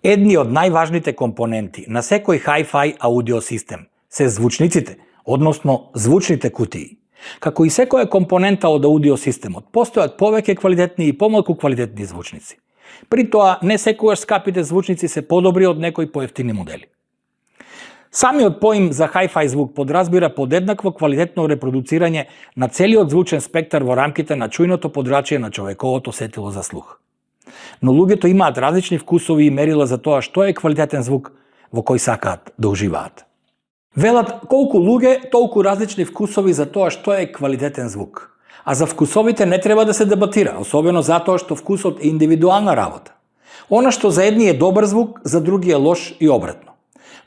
Едни од најважните компоненти на секој hi-fi аудио систем се звучниците, односно звучните кутии. Како и секоја компонента од аудио системот, постојат повеќе квалитетни и помалку квалитетни звучници. При тоа, не секогаш скапите звучници се подобри од некои поевтини модели. Самиот поим за hi-fi звук подразбира подеднакво квалитетно репродуцирање на целиот звучен спектар во рамките на чујното подрачје на човековото сетило за слух. Но луѓето имаат различни вкусови и мерила за тоа што е квалитетен звук во кој сакаат да уживаат. Велат колку луѓе, толку различни вкусови за тоа што е квалитетен звук. А за вкусовите не треба да се дебатира, особено затоа што вкусот е индивидуална работа. Она што за едни е добар звук, за други е лош и обратно.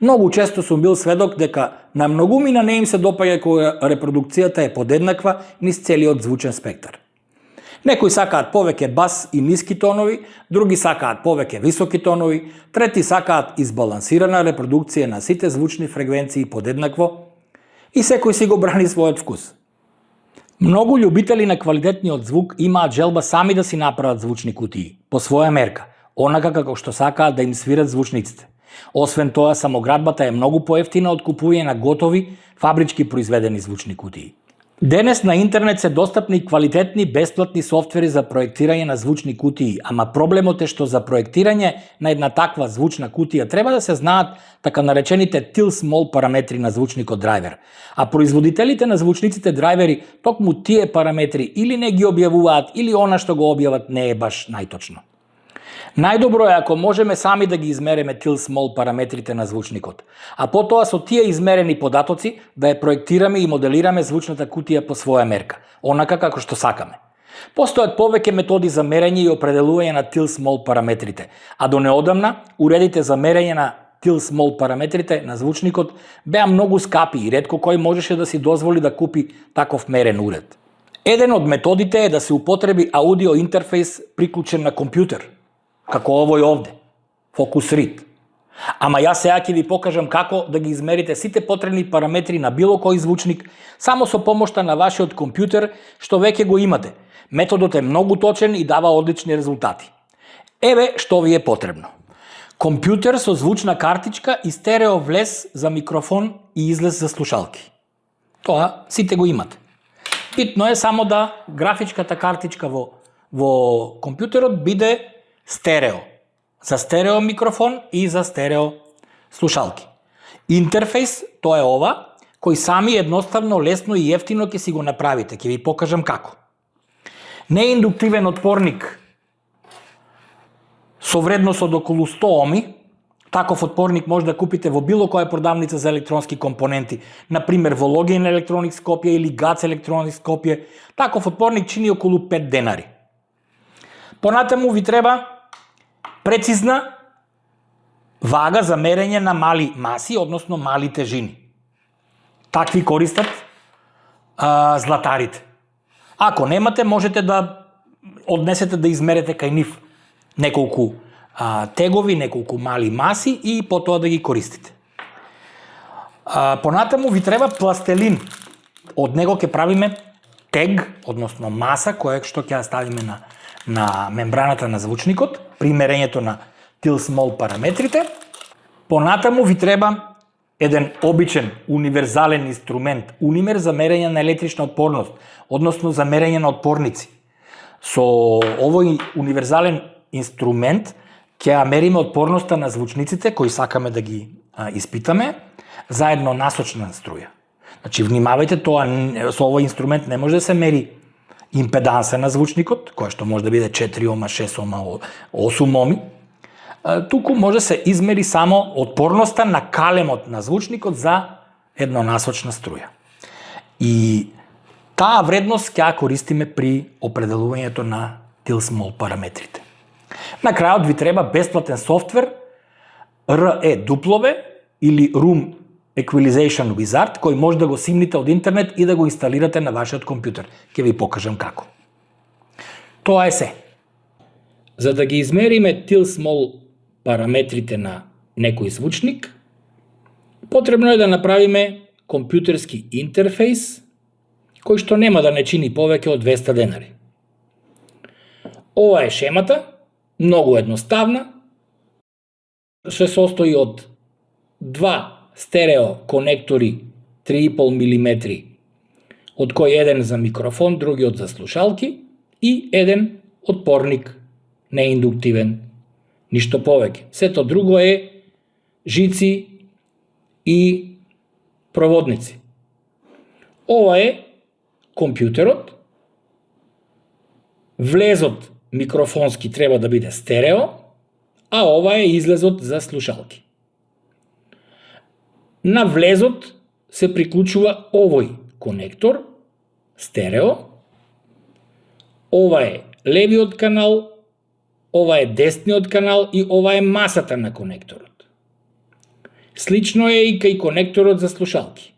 Многу често сум бил сведок дека на многумина не им се допаѓа кога репродукцијата е подеднаква низ целиот звучен спектар. Некои сакаат повеќе бас и ниски тонови, други сакаат повеќе високи тонови, трети сакаат избалансирана репродукција на сите звучни фреквенции подеднакво и секој си го брани својот вкус. Многу љубители на квалитетниот звук имаат желба сами да си направат звучни кутии, по своја мерка, онака како што сакаат да им свират звучниците. Освен тоа, самоградбата е многу поевтина од купување на готови, фабрички произведени звучни кутии. Денес на интернет се достапни квалитетни бесплатни софтвери за проектирање на звучни кутии, ама проблемот е што за проектирање на една таква звучна кутија треба да се знаат така наречените till-small параметри на звучникот драйвер, а производителите на звучниците драйвери токму тие параметри или не ги објавуваат или она што го објават не е баш најточно. Најдобро е ако можеме сами да ги измереме till-small параметрите на звучникот, а потоа со тие измерени податоци да ја проектираме и моделираме звучната кутија по своја мерка, онака како што сакаме. Постојат повеќе методи за мерење и определување на till-small параметрите, а до неодамна уредите за мерење на till-small параметрите на звучникот беа многу скапи и ретко кој можеше да си дозволи да купи таков мерен уред. Еден од методите е да се употреби аудио интерфејс приклучен на компјутер, како овој овде, Focusrite. Ама јас сега ќе ви покажам како да ги измерите сите потребни параметри на било кој звучник само со помошта на вашиот компјутер, што веќе го имате. Методот е многу точен и дава одлични резултати. Еве што ви е потребно. Компјутер со звучна картичка и стерео влез за микрофон и излез за слушалки. Тоа сите го имате. Битно е само да графичката картичка во компјутерот биде стерео. За стерео микрофон и за стерео слушалки. Интерфејс, тоа е ова, кој сами едноставно, лесно и ефтино ќе си го направите. Ќе ви покажам како. Неиндуктивен отпорник со вредност од околу 100 Оми. Таков отпорник може да купите во било која продавница за електронски компоненти, например во Login Electronics Skopje или GAC Electronics Skopje. Таков отпорник чини околу 5 денари. Понатаму ви треба прецизна вага за мерење на мали маси, односно мали тежини. Такви користат златарите. Ако немате, можете да однесете да измерете кај нив неколку тегови, неколку мали маси и потоа да ги користите. Понатаму ви треба пластелин. Од него ќе правиме тег, односно маса, која што ќе ја ставиме на мембраната на звучникот, при мерењето на till-small параметрите. Понатаму ви треба еден обичен универзален инструмент, унимер за мерење на електрична отпорност, односно за мерење на отпорници. Со овој универзален инструмент ќе ја мериме отпорноста на звучниците кои сакаме да ги испитаме за едно насочна струја. Значи, внимавајте, тоа со овој инструмент не може да се мери импеданса на звучникот, која што може да биде 4 Ома, 6 Ома, 8 Оми. Туку може да се измери само отпорноста на калемот на звучникот за еднонасочна струја. И таа вредност ќе ја користиме при определувањето на till-small параметрите. На крајот ви треба бесплатен софтвер RE или Room Equalization Wizard, кој може да го симните од интернет и да го инсталирате на вашиот компјутер. Ќе ви покажам како. Тоа е се. За да ги измериме till-small параметрите на некој звучник, потребно е да направиме компјутерски интерфејс, кој што нема да не чини повеќе од 200 денари. Ова е шемата, многу едноставна, се состои од два стерео конектори 3,5 мм, од кој еден за микрофон, другиот за слушалки и еден отпорник неиндуктивен. Ништо повеќе. Сето друго е жици и проводници. Ова е компјутерот. Влезот микрофонски треба да биде стерео, а ова е излезот за слушалки. На влезот се приклучува овој конектор, стерео. Ова е левиот канал, ова е десниот канал и ова е масата на конекторот. Слично е и кај конекторот за слушалки.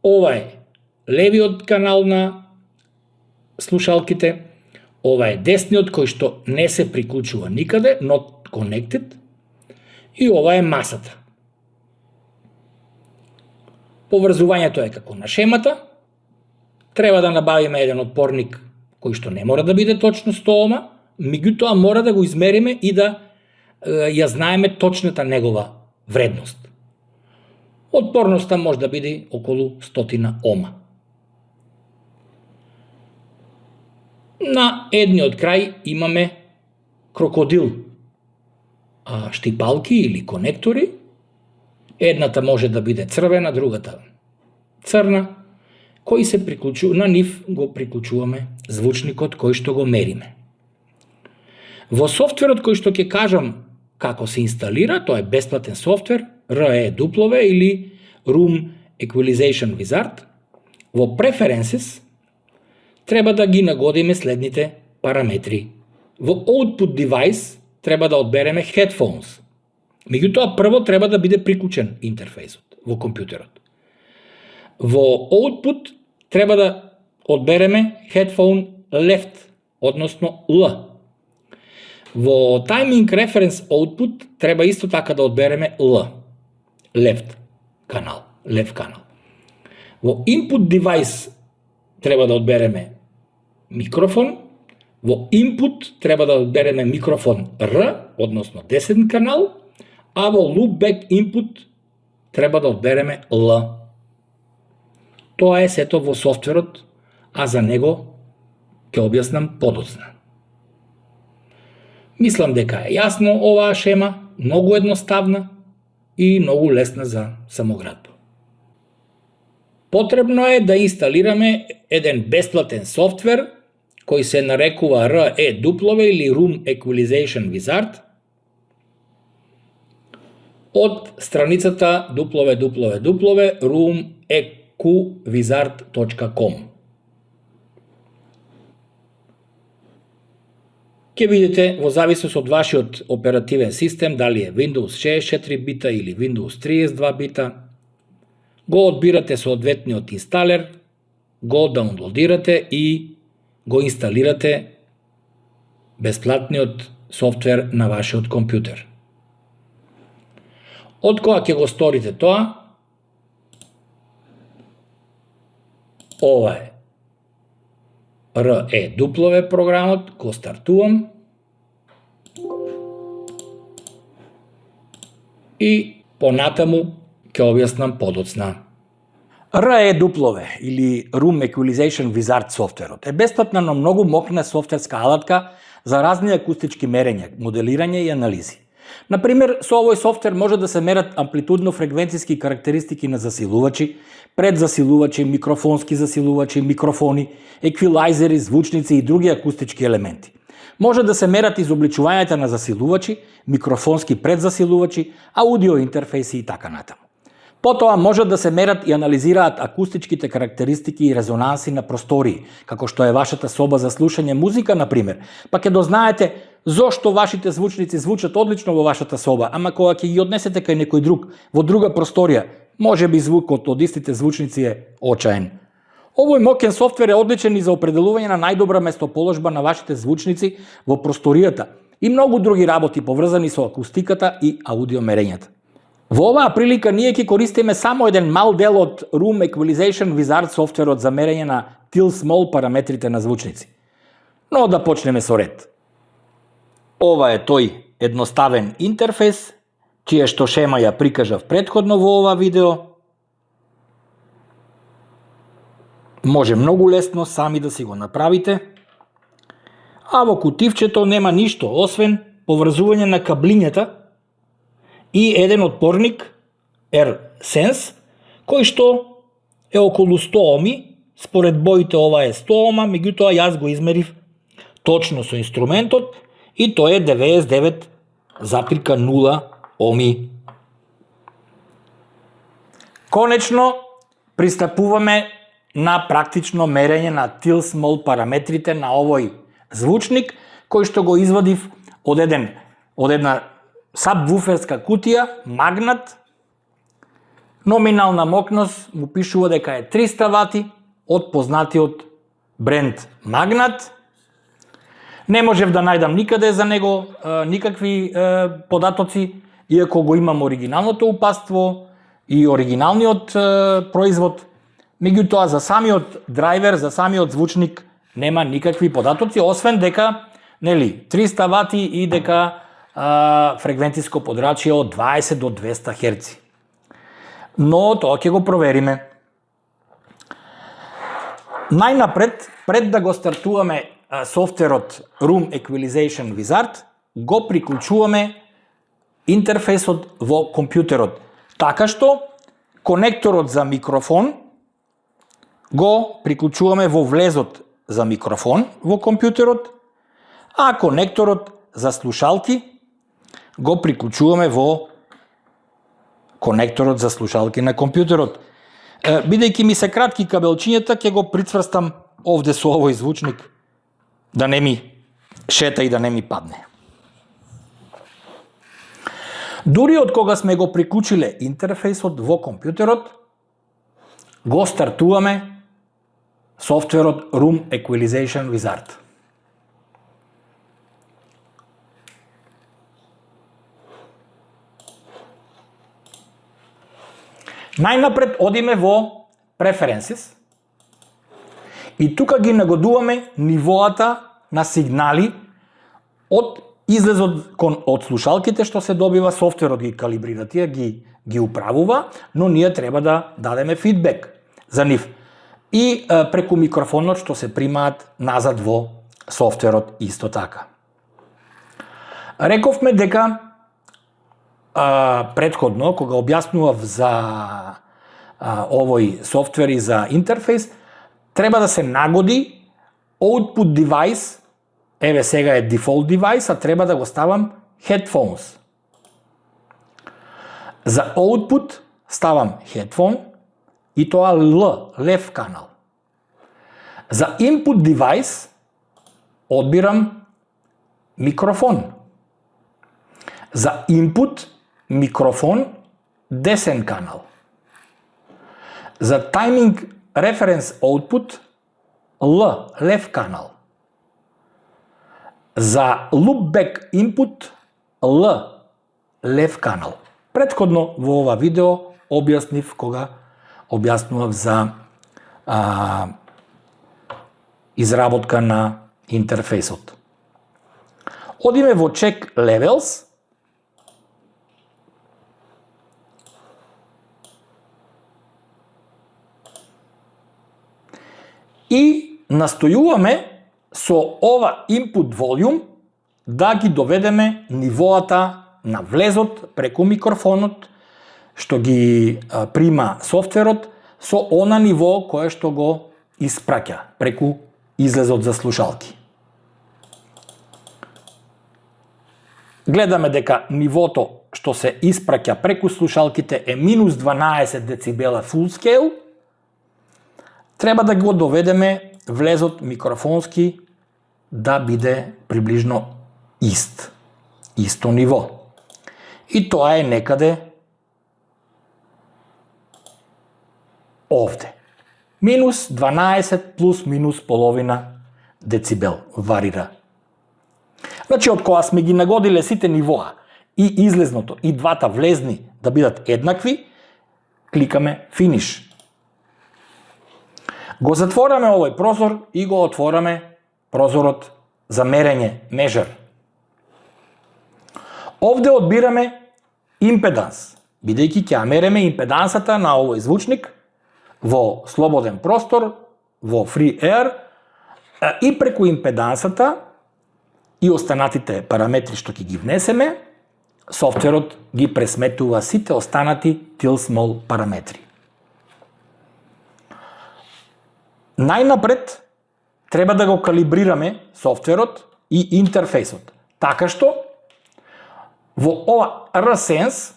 Ова е левиот канал на слушалките, ова е десниот кој што не се приклучува никаде, not connected, и ова е масата. Поврзувањето е како на шемата. Треба да набавиме еден отпорник кој што не мора да биде точно 100 ома, меѓутоа мора да го измериме и да ја знаеме точната негова вредност. Отпорноста може да биде околу 100 ома. На едниот крај имаме крокодил штипалки или конектори. Едната може да биде црвена, другата црна, кои се приклучува, на нив го приклучуваме звучникот кој што го мериме. Во софтверот кој што ќе кажам како се инсталира, тоа е бесплатен софтвер, REW или Room Equalization Wizard, во Preferences треба да ги нагодиме следните параметри. Во Output Device треба да одбереме Headphones. Меѓутоа прво треба да биде приклучен интерфејсот во компјутерот. Во Output треба да одбереме Headphone Left, односно L. Во Timing Reference Output треба исто така да одбереме L, Left канал, Left канал. Во Input Device треба да одбереме микрофон, во Input треба да одбереме микрофон R, односно десен канал, а во Loopback Input треба да одбереме L. Тоа е сето во софтверот, а за него ќе објаснам подоцна. Мислам дека е јасно оваа шема, многу едноставна и многу лесна за самоградба. Потребно е да инсталираме еден бесплатен софтвер кој се нарекува REW или Room Equalization Wizard од страницата www.roomeqwizard.com. Ќе видите во зависност од вашиот оперативен систем, дали е Windows 64 бита или Windows 32 бита, го одбирате соодветниот инсталер, го даунлодирате и го инсталирате бесплатниот софтвер на вашиот компјутер. Од кога ќе го сторите тоа, ова е REW програмот, го стартувам и понатаму ќе објаснам подоцна. REW или Room Equalization Wizard софтверот е бесплатна, но многу мокна софтверска алатка за разни акустички мерења, моделирање и анализи. Например, со овој софтвер може да се мерат амплитудно-фреквенциски карактеристики на засилувачи, предзасилувачи, микрофонски засилувачи, микрофони, еквилайзери, звучници и други акустички елементи. Може да се мерат изобличувањата на засилувачи, микрофонски предзасилувачи, аудио интерфејси и така натаму. Потоа може да се мерат и анализираат акустичките карактеристики и резонанси на простории, како што е вашата соба за слушање музика, например, па ќе дознаете зошто вашите звучници звучат одлично во вашата соба, ама кога ќе ги однесете кај некој друг, во друга просторија, може би звукот од истите звучници е очаен. Овој мокен софтвер е одличен и за определување на најдобра местоположба на вашите звучници во просторијата и многу други работи поврзани со акустиката и аудиомерењата. Во оваа прилика ние ќе користиме само еден мал дел од Room Equalization Wizard софтверот за мерење на Till-Small параметрите на звучници. Но да почнеме со ред. Ова е тој едноставен интерфейс тие што шема ја прикажав претходно во ова видео, може многу лесно сами да си го направите, а во кутивчето нема ништо освен поврзување на каблињата и еден отпорник R-Sense, кој што е околу 100 Оми, според боите ова е 100 Ома, меѓутоа јас го измерив точно со инструментот и тоа е 99,0 Оми. Конечно, пристапуваме на практично мерење на Tilsmol параметрите на овој звучник, кој што го извадив од една сабвуферска кутија, магнат. Номинална мокност му пишува дека е 300 вати од познатиот бренд Магнат. Не можев да најдам никаде за него никакви податоци, иако го имам оригиналното упатство и оригиналниот производ. Меѓутоа за самиот драйвер, за самиот звучник нема никакви податоци, освен дека 300 вати и дека фреквенциско подрачје од 20 до 200 Hz. Но тоа ќе го провериме. Најнапред, пред да го стартуваме софтверот Room Equalization Wizard, го приклучуваме интерфејсот во компјутерот, така што конекторот за микрофон го приклучуваме во влезот за микрофон во компјутерот, а конекторот за слушалки го приклучуваме во конекторот за слушалки на компјутерот. Бидејќи ми се кратки кабелчињата, ќе го прицврстам овде со овој звучник, да не ми шета и да не ми падне. Дури од кога сме го приклучиле интерфејсот во компјутерот, го стартуваме софтверот Room Equalization Wizard. Најнапред одиме во Preferences и тука ги нагодуваме нивоата на сигнали од излезот од слушалките што се добива, софтверот ги калибрира тие, ги управува, но ние треба да дадеме фидбек за нив. И преку микрофонот што се примаат назад во софтверот исто така. Рековме дека претходно, кога објаснував за овој софтвер и за интерфейс, треба да се нагоди output device, еве сега е default device, а треба да го ставам headphones. За output ставам headphone и тоа лев канал. За input device одбирам микрофон. За input микрофон десен канал. За timing reference output лев канал. За loopback input лев канал. Претходно во ова видео објаснив кога објаснував за изработка на интерфејсот. Одиме во Check Levels и настојуваме со ова input volume да ги доведеме нивоата на влезот преку микрофонот што ги прима софтверот со она ниво кое што го испраќа преку излезот за слушалки. Гледаме дека нивото што се испраќа преку слушалките е минус 12 децибела full scale. Треба да го доведеме влезот микрофонски да биде приближно исто ниво. И тоа е некаде овде. Минус 12 плюс минус половина децибел варира. Значи, од кога сме ги нагодиле сите нивоа, и излезното, и двата влезни да бидат еднакви, кликаме Finish. Го затвораме овој прозор и го отвораме прозорот за мерење, Measure. Овде одбираме импеданс, бидејќи ќе мереме импедансата на овој звучник во слободен простор, во free air, и преку импедансата и останатите параметри што ќе ги внесеме, софтверот ги пресметува сите останати till small параметри. Најнапред треба да го калибрираме софтверот и интерфејсот, така што во ова RSense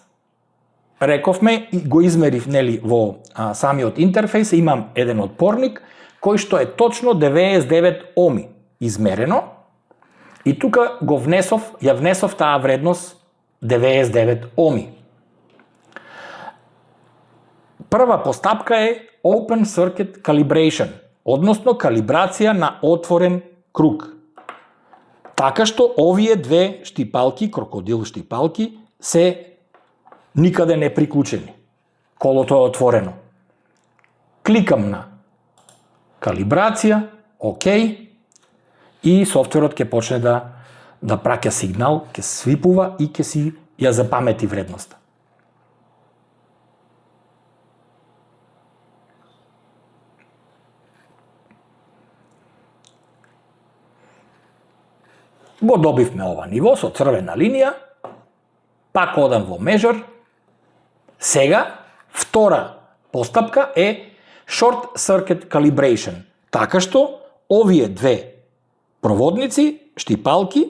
рековме и го измерив во самиот интерфејс, имам еден отпорник кој што е точно 99 Оми измерено и тука ја внесов таа вредност 99 Оми. Прва постапка е Open Circuit Calibration, односно калибрација на отворен круг. Така што овие две штипалки, крокодил штипалки, се никаде не приклучени. Колото е отворено. Кликам на калибрација, ОК, и софтверот ќе почне да праќа сигнал, ќе свипува и ќе си ја запамети вредноста. Го добивме ова ниво со црвена линија, пак одам во Measure. Сега, втора постапка е Short Circuit Calibration, така што овие две проводници, штипалки,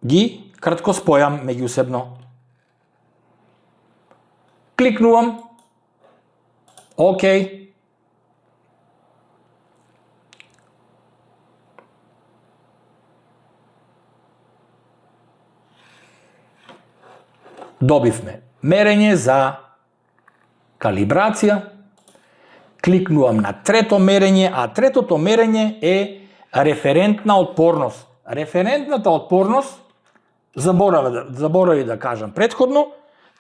ги кратко спојам меѓусебно. Кликнувам, ОК, добивме мерење за калибрација, кликнувам на трето мерење, а третото мерење е референтна отпорност. Референтната отпорност, заборавив да кажам предходно,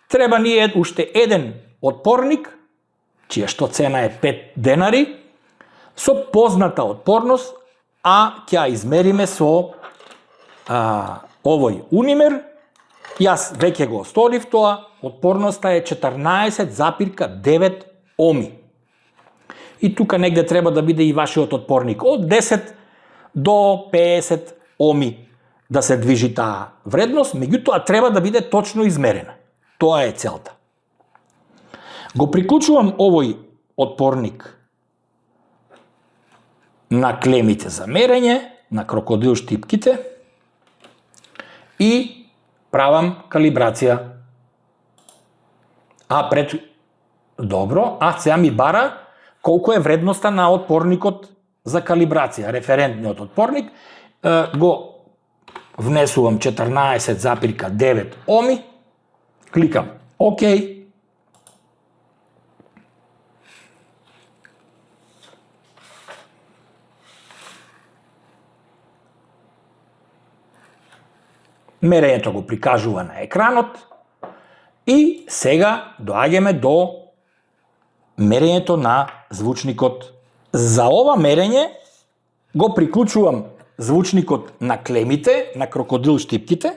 треба ни уште еден отпорник, чија што цена е 5 денари, со позната отпорност, а ќе измериме со овој унимер. Јас веќе го сторив тоа, отпорноста е 14,9 Оми. И тука негде треба да биде и вашиот отпорник од 10 до 50 Оми да се движи таа вредност, меѓутоа треба да биде точно измерена. Тоа е целта. Го приклучувам овој отпорник на клемите за мерење, на крокодил штипките и правам калибрација. Добро, сега ми бара колку е вредноста на отпорникот за калибрација, референтниот отпорник. Го внесувам 14,9 Оми, кликам ОК. Мерењето го прикажува на екранот и сега доаѓаме до мерењето на звучникот. За ова мерење го приклучувам звучникот на клемите, на крокодил штипките.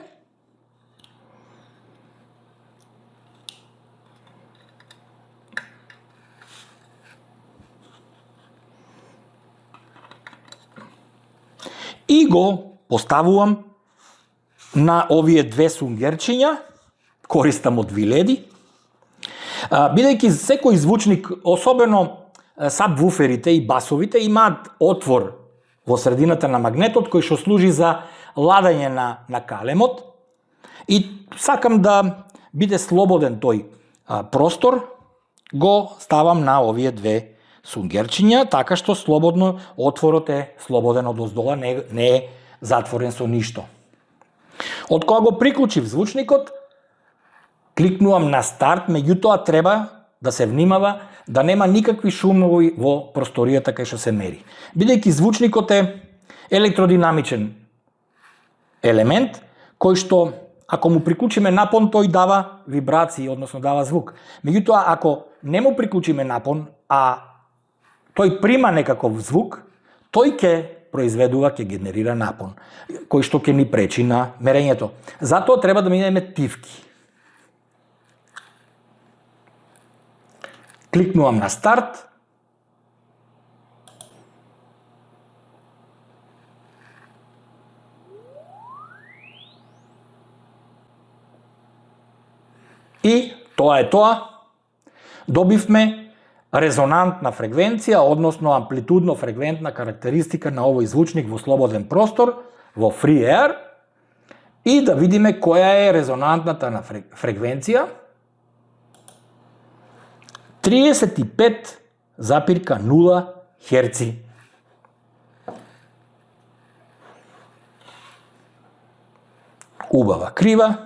И го поставувам на овие две сунгерчиња, користам од виледи, бидејќи секој звучник, особено сабвуферите и басовите, имаат отвор во средината на магнетот кој што служи за ладење на калемот, и сакам да биде слободен тој простор, го ставам на овие две сунгерчиња, така што слободно отворот е слободен од оздола, не е затворен со ништо. Од кога го приклучив звучникот, кликнувам на старт, меѓутоа треба да се внимава да нема никакви шумови во просторијата кај што се мери. Бидејќи звучникот е електродинамичен елемент, кој што ако му приклучиме напон, тој дава вибрации, односно дава звук. Меѓутоа, ако не му приклучиме напон, а тој прима некаков звук, тој ќе произведува, ќе генерира напон, кој што ќе ни пречи на мерењето. Затоа треба да минеме тивки. Кликнувам на старт. И тоа е тоа. Добивме резонантна фреквенција, односно амплитудно-фреквентна карактеристика на овој звучник во слободен простор, во free air, и да видиме која е резонантната на фреквенција. 35,0 Херци. Убава крива.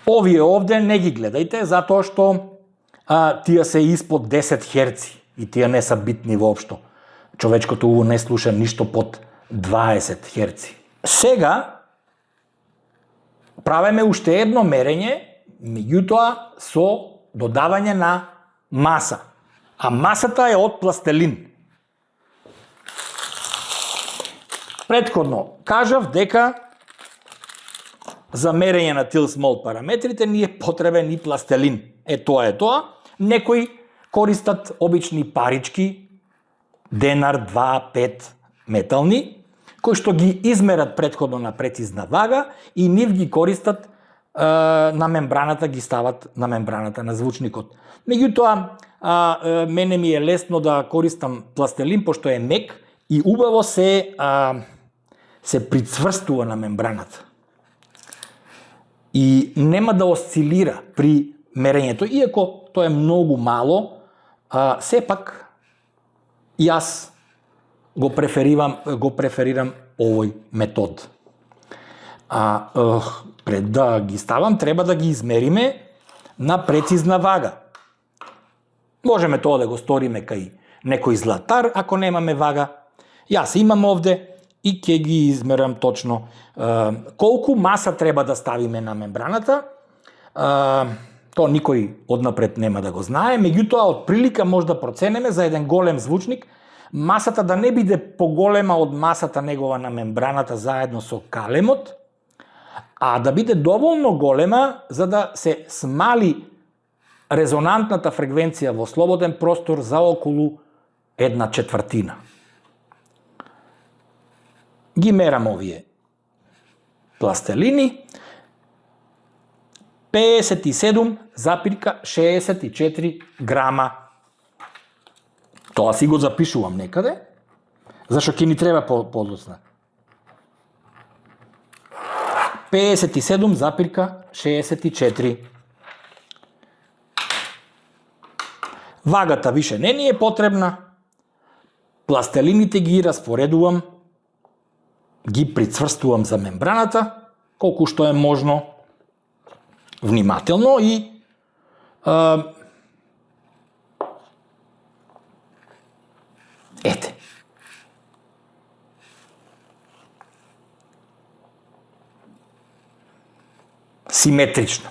Овие овде не ги гледајте, затоа што тие се испод 10 Херци и тие не са битни воопшто. Човечкото уво не слуша ништо под 20 Херци. Сега правиме уште едно мерење, меѓутоа со додавање на маса. А масата е од пластелин. Претходно кажав дека за мерење на тил смол параметрите ни е потребен и пластелин. Тоа е тоа. Некои користат обични парички, денар, 2, 5 метални, кои што ги измерат претходно на прецизна вага и нив ги користат на мембраната, ги стават на мембраната на звучникот. Меѓутоа, мене ми е лесно да користам пластелин, пошто е мек и убаво се прицврстува на мембраната. И нема да осцилира при мерењето, иако тоа е многу мало, сепак јас го преферирам овој метод. Пред да ги ставам, треба да ги измериме на прецизна вага. Можеме тоа да го сториме кај некој златар, ако немаме вага. Јас имам овде и ќе ги измерам точно колку маса треба да ставиме на мембраната. Тоа никој однапред нема да го знае, меѓутоа од прилика може да проценеме за еден голем звучник масата да не биде поголема од масата негова на мембраната заедно со калемот, а да биде доволно голема за да се смали резонантната фреквенција во слободен простор за околу 1/4. Ги мерам овие пластелини. 57,64 грама. Тоа си го запишувам некаде, зашто ќе ни треба подоцна. 57,64. Вагата више не ни е потребна. Пластелините ги распоредувам, ги прицврстувам за мембраната, колку што е можно, внимателно и ете. Симетрично.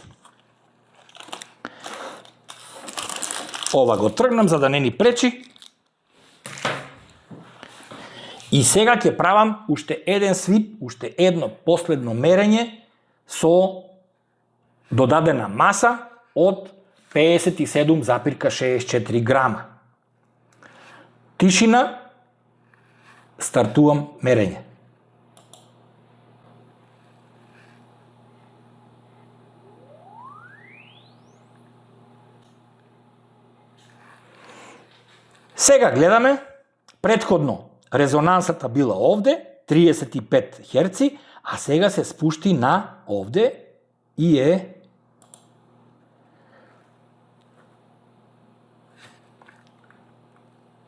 Ова го тргнам за да не ни пречи. И сега ќе правам уште еден свип, уште едно последно мерење со додадена маса од 57,64 грама. Тишина, стартувам мерење. Сега гледаме, претходно резонансата била овде, 35 Херци, а сега се спушти на овде и е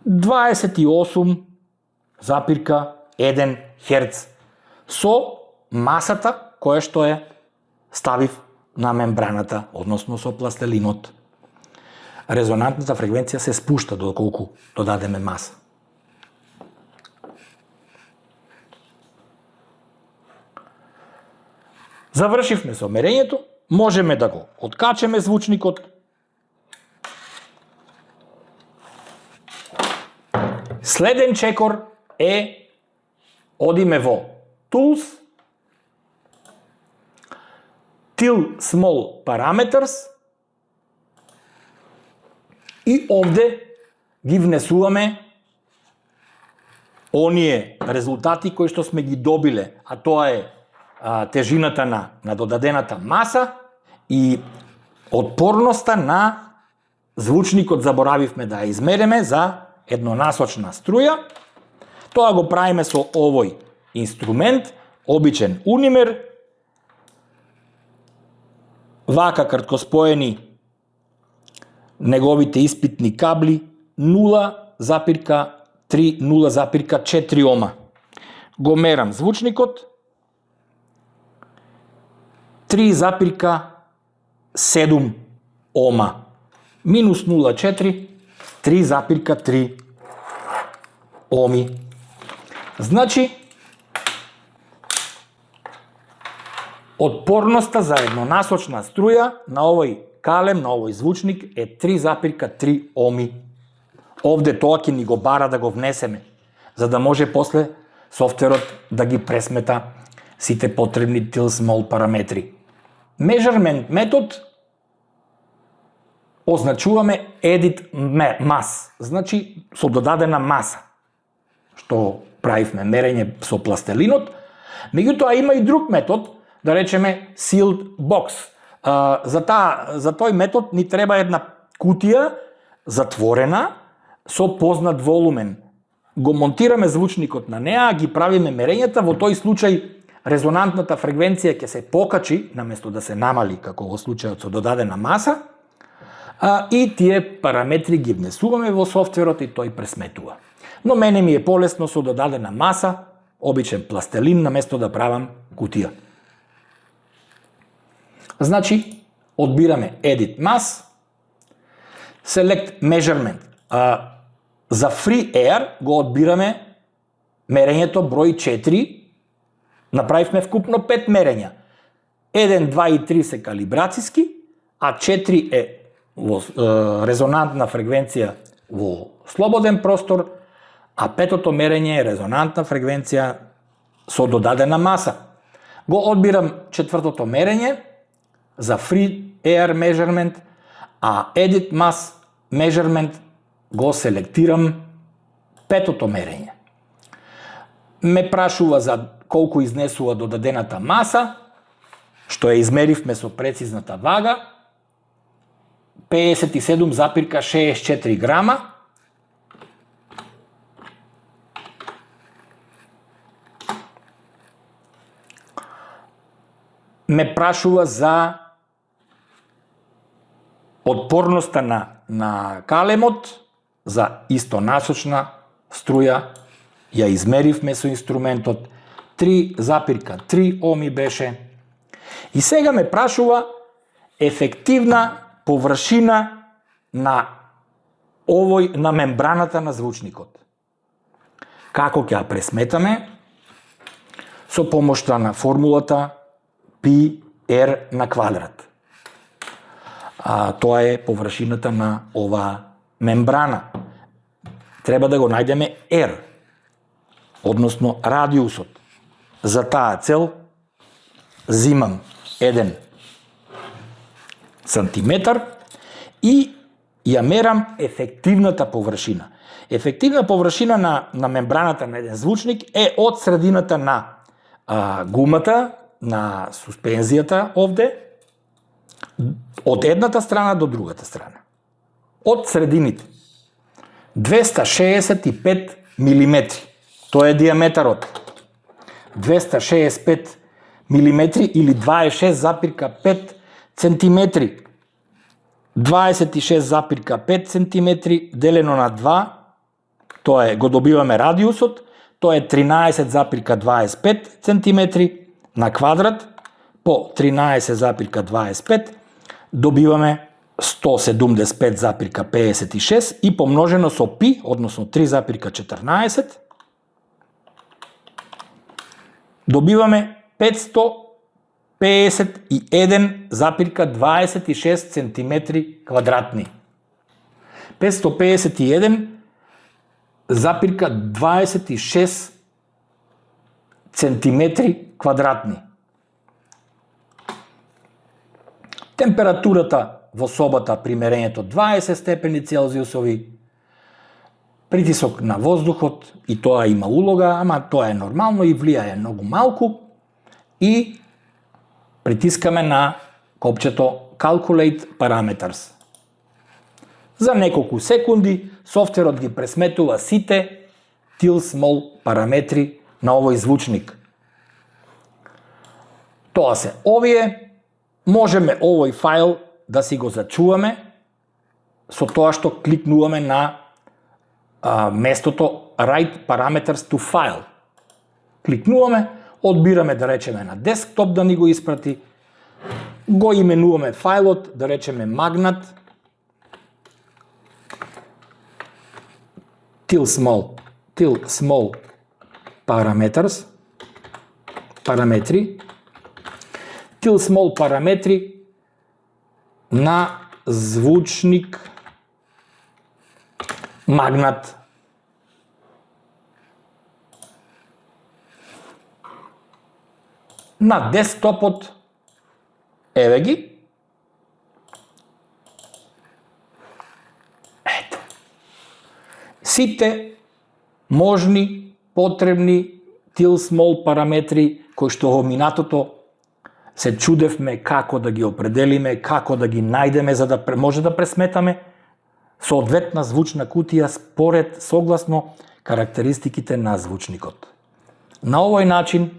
28,1 Херц со масата која што е ставив на мембраната, односно со пластелинот. Резонантната фреквенција се спушта доколку додадеме маса. Завршивме со мерењето, можеме да го откачеме звучникот. Следен чекор е одиме во Tools, Till Small Parameters И овде ги внесуваме оние резултати кои што сме ги добиле, а тоа е тежината на додадената маса и отпорноста на звучникот, заборавивме да ја измереме за еднонасочна струја. Тоа го правиме со овој инструмент, обичен унимер, вака краткоспоени неговите испитни кабли 0,3-0,4 ома. Го мерам звучникот 3,7 ома. Минус 0,4, 3,3 оми. Значи, отпорноста за еднонасочна струја на овој калем, на овој звучник е 3,3 оми. Овде тоа ќе ни го бара да го внесеме, за да може после софтверот да ги пресмета сите потребни till-small параметри. Measurement метод означуваме edit mass, значи со додадена маса, што правивме мерење со пластелинот. Меѓутоа има и друг метод, да речеме sealed box. За тој метод ни треба една кутија затворена со познат волумен. Го монтираме звучникот на неа, ги правиме мерењата, во тој случај резонантната фреквенција ќе се покачи, наместо да се намали, како во случајот со додадена маса, и тие параметри ги внесуваме во софтверот и тој пресметува. Но мене ми е полесно со додадена маса, обичен пластелин, наместо да правам кутија. Значи, одбираме Edit Mass, Select Measurement. За Free Air го одбираме мерењето број 4, направивме вкупно 5 мерења. 1, 2 и 3 се калибрацијски, а 4 е во резонантна фреквенција во слободен простор, а петото мерење е резонантна фреквенција со додадена маса. Го одбирам четвртото мерење за Free Air Measurement, а Edit Mass Measurement го селектирам петото мерење. Ме прашува за колку изнесува додадената маса, што ја измеривме со прецизната вага, 57,64 грама. Ме прашува за отпорноста на калемот за истонасочна струја. Ја измеривме со инструментот, 3,3 оми беше. И сега ме прашува ефективна површина на мембраната на звучникот. Како ќе ја пресметаме? Со помошта на формулата πr на квадрат. Тоа е површината на оваа мембрана. Треба да го најдеме r, односно радиусот. За таа цел зимам 1 сантиметар и ја мерам ефективната површина. Ефективна површина на мембраната на еден звучник е од средината на гумата, на суспензијата овде, од едната страна до другата страна. Од средините. 265 милиметри. Тоа е диаметарот. 265 милиметри или 26,5 центиметри. 26,5 центиметри делено на 2, тоа е, го добиваме радиусот, тоа е 13,25 центиметри на квадрат, по 13,25 добиваме 175,56 и помножено со π, односно 3,14, добиваме 551,26 центиметри квадратни. 551,26 центиметри квадратни. Температурата во собата при мерењето 20 степени Целзиусови, притисок на воздухот, и тоа има улога, ама тоа е нормално и влијае многу малку, и притискаме на копчето Calculate Parameters. За неколку секунди софтверот ги пресметува сите till-small параметри на овој звучник. Тоа се овие, можеме овој файл да си го зачуваме со тоа што кликнуваме на местото Write Parameters to File. Кликнуваме, одбираме да речеме на десктоп да ни го испрати, го именуваме фајлот, да речеме Magnat, till-small parameters, параметри, till-small параметри на звучник Magnat. На десктопот, еве ги. Ето. Сите можни, потребни till-small параметри кои што во минатото се чудевме како да ги определиме, како да ги најдеме за да може да пресметаме соодветна звучна кутија според согласно карактеристиките на звучникот. На овој начин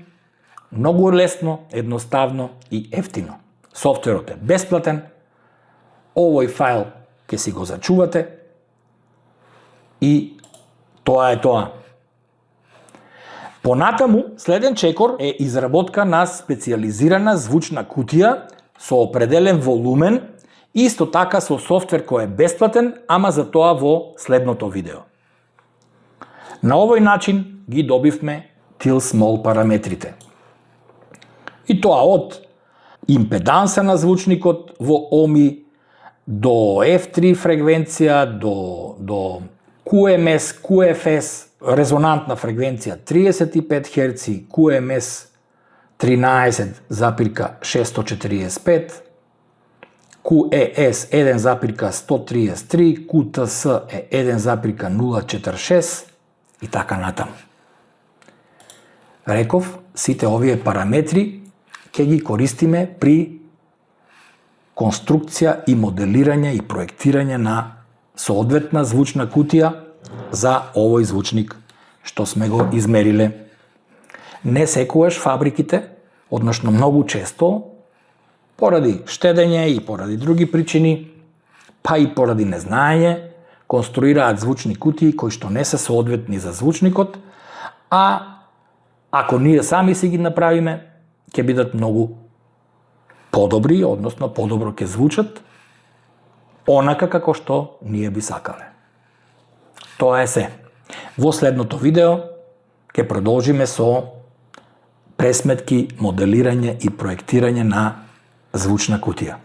многу лесно, едноставно и ефтино. Софтверот е бесплатен, овој файл ќе си го зачувате и тоа е тоа. Понатаму, следен чекор е изработка на специализирана звучна кутија со определен волумен, исто така со софтвер кој е бесплатен, ама за тоа во следното видео. На овој начин ги добивме till-small параметрите. И тоа од импеданса на звучникот во ohmi, до F3 фреквенција, до QMS, QFS, резонантна фреквенција 35 Hz, QMS 13,645, QES 1,133, QTS е 1,046 и така натаму. Реков, сите овие параметри ќе ги користиме при конструкција и моделирање и проектирање на соодветна звучна кутија за овој звучник што сме го измериле. Не секогаш фабриките, односно многу често, поради штедење и поради други причини, па и поради незнаење, конструираат звучни кутии кои што не се соодветни за звучникот, а ако ние сами си ги направиме, ќе бидат многу подобри, односно подобро ќе звучат, онака како што ние би сакале. Тоа е се. Во следното видео ќе продолжиме со пресметки, моделирање и проектирање на звучна кутија.